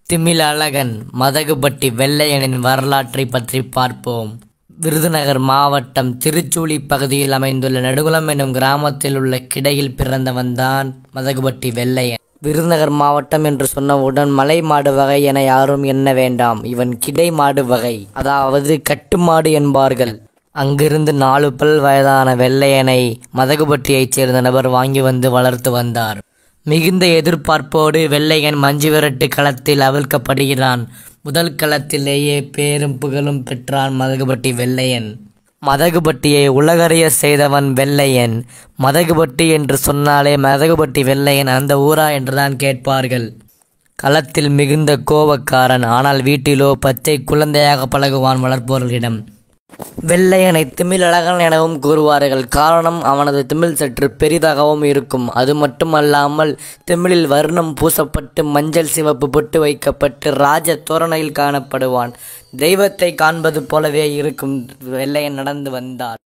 திமிலழகன் மதகுபட்டி வெள்ளையனின் வரலாற்றை பற்றி பார்ப்போம். விருதுநகர் மாவட்டம் திருச்சூழி பகுதியில் அமைந்துள்ள நடுகுளம் எனும் கிராமத்தில் உள்ள கிடையில் பிறந்தவன்தான் மதகுபட்டி வெள்ளையன். விருதுநகர் மாவட்டம் என்று சொன்னவுடன் மலை மாடு வகை என யாரும் எண்ண வேண்டாம். இவன் கிடை மாடு வகை, அதாவது கட்டுமாடு என்பார்கள். அங்கிருந்து 4 பல் வயதான வெள்ளையனை மதகுபட்டியைச் சேர்ந்த நபர் வாங்கி வந்து வளர்த்து வந்தார். மிகுந்த எதிர்பார்ப்போடு வெள்ளையன் மஞ்சு விரட்டு களத்தில் அவிழ்க்கப்படுகிறான். முதல் களத்திலேயே பேரும் புகழும் பெற்றான் மதகுபட்டி வெள்ளையன். மதகுபட்டியை உலகறிய செய்தவன் வெள்ளையன். மதகுபட்டி என்று சொன்னாலே மதகுபட்டி வெள்ளையன் அந்த ஊரா என்றுதான் கேட்பார்கள். களத்தில் மிகுந்த கோபக்காரன், ஆனால் வீட்டிலோ பச்சை குழந்தையாக பழகுவான் வளர்ப்பவர்களிடம். வெள்ளையனை திமிலழகன் எனவும் கூறுவார்கள். காரணம், அவனது திமில் சற்று பெரிதாகவும் இருக்கும். அது மட்டுமல்லாமல் திமிலில் வர்ணம் பூசப்பட்டு மஞ்சள் சிவப்பு பொட்டு வைக்கப்பட்டு ராஜ தோரணையில் காணப்படுவான். தெய்வத்தை காண்பது போலவே இருக்கும் வெள்ளையன் நடந்து வந்தார்.